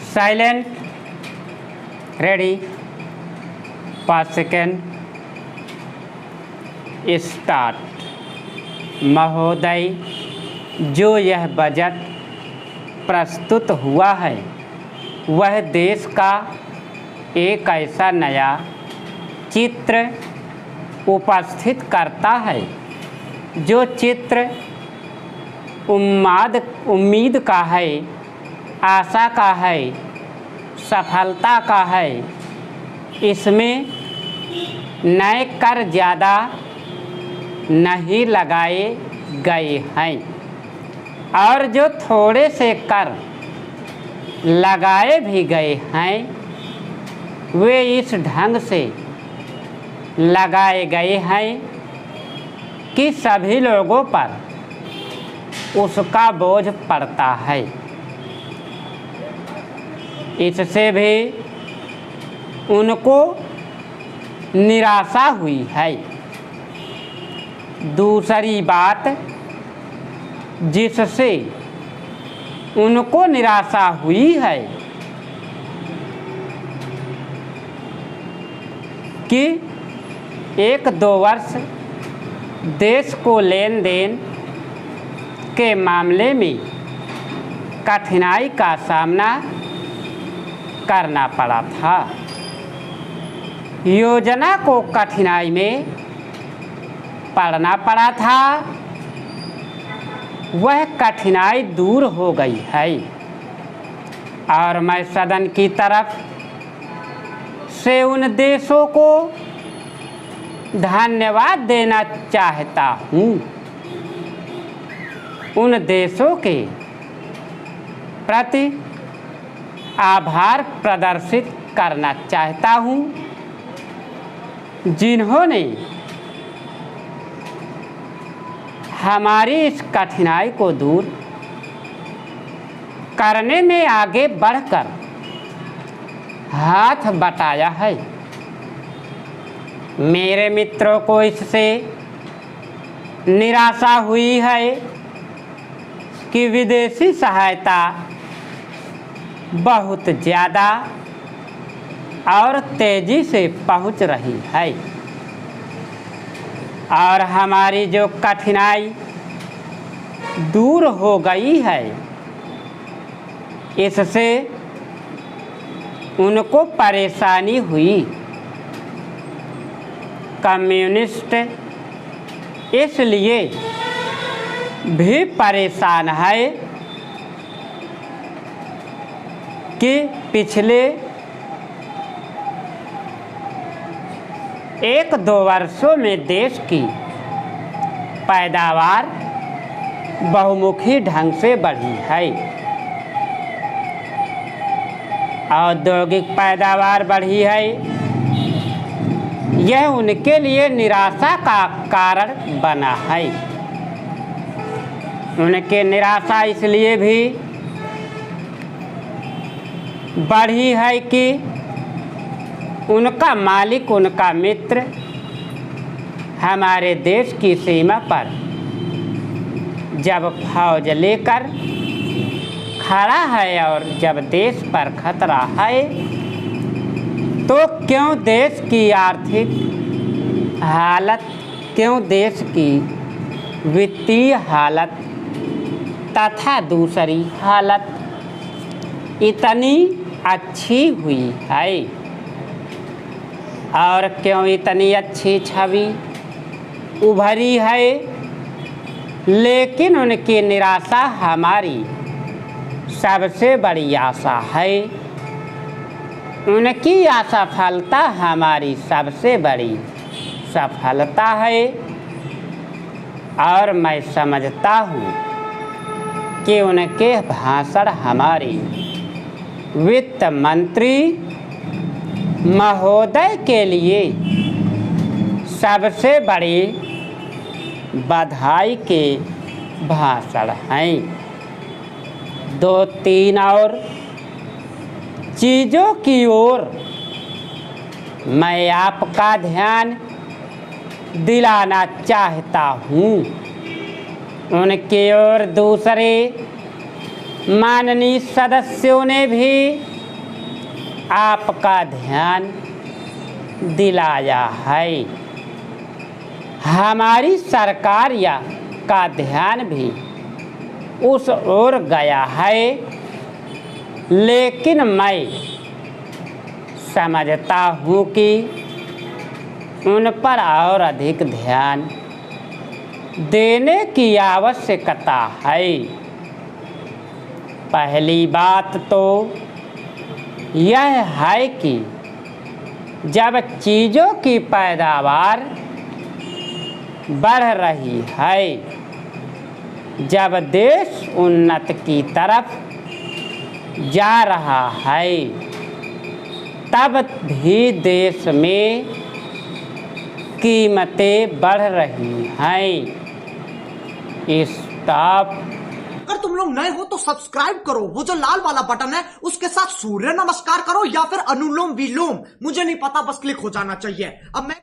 Silent, ready, 5 second, start. महोदय, जो यह बजट प्रस्तुत हुआ है वह देश का एक ऐसा नया चित्र उपस्थित करता है जो चित्र उम्मीद का है, आशा का है, सफलता का है। इसमें नए कर ज़्यादा नहीं लगाए गए हैं और जो थोड़े से कर लगाए भी गए हैं वे इस ढंग से लगाए गए हैं कि सभी लोगों पर उसका बोझ पड़ता है। इससे भी उनको निराशा हुई है। दूसरी बात जिससे उनको निराशा हुई है कि 1-2 वर्ष देश को लेन देन के मामले में कठिनाई का सामना करना पड़ा था। योजना को कठिनाई में पड़ना पड़ा था, वह कठिनाई दूर हो गई है और मैं सदन की तरफ से उन देशों को धन्यवाद देना चाहता हूँ, उन देशों के प्रति आभार प्रदर्शित करना चाहता हूँ जिन्होंने हमारी इस कठिनाई को दूर करने में आगे बढ़कर हाथ बटाया है। मेरे मित्रों को इससे निराशा हुई है कि विदेशी सहायता बहुत ज़्यादा और तेज़ी से पहुंच रही है और हमारी जो कठिनाई दूर हो गई है इससे उनको परेशानी हुई। कम्युनिस्ट इसलिए भी परेशान है कि पिछले 1-2 वर्षों में देश की पैदावार बहुमुखी ढंग से बढ़ी है। औद्योगिक पैदावार बढ़ी है, यह उनके लिए निराशा का कारण बना है। उनके निराशा इसलिए भी बढ़ी है कि उनका मालिक, उनका मित्र हमारे देश की सीमा पर जब फौज लेकर खड़ा है और जब देश पर खतरा है तो क्यों देश की आर्थिक हालत, क्यों देश की वित्तीय हालत तथा दूसरी हालत इतनी अच्छी हुई है और क्यों इतनी अच्छी छवि उभरी है, लेकिन उनकी निराशा हमारी सबसे बड़ी आशा है। उनकी असफलता हमारी सबसे बड़ी सफलता है और मैं समझता हूँ कि उनके भाषण हमारी वित्त मंत्री महोदय के लिए सबसे बड़ी बधाई के भाषण हैं। 2-3 और चीज़ों की ओर मैं आपका ध्यान दिलाना चाहता हूँ। उनकी ओर दूसरे माननीय सदस्यों ने भी आपका ध्यान दिलाया है। हमारी सरकार का ध्यान भी उस ओर गया है, लेकिन मैं समझता हूँ कि उन पर और अधिक ध्यान देने की आवश्यकता है। पहली बात तो यह है कि जब चीज़ों की पैदावार बढ़ रही है, जब देश उन्नति की तरफ जा रहा है, तब भी देश में कीमतें बढ़ रही हैं। स्टॉप। अगर तुम लोग नए हो तो सब्सक्राइब करो, वो जो लाल वाला बटन है उसके साथ सूर्य नमस्कार करो या फिर अनुलोम विलोम, मुझे नहीं पता, बस क्लिक हो जाना चाहिए। अब मैं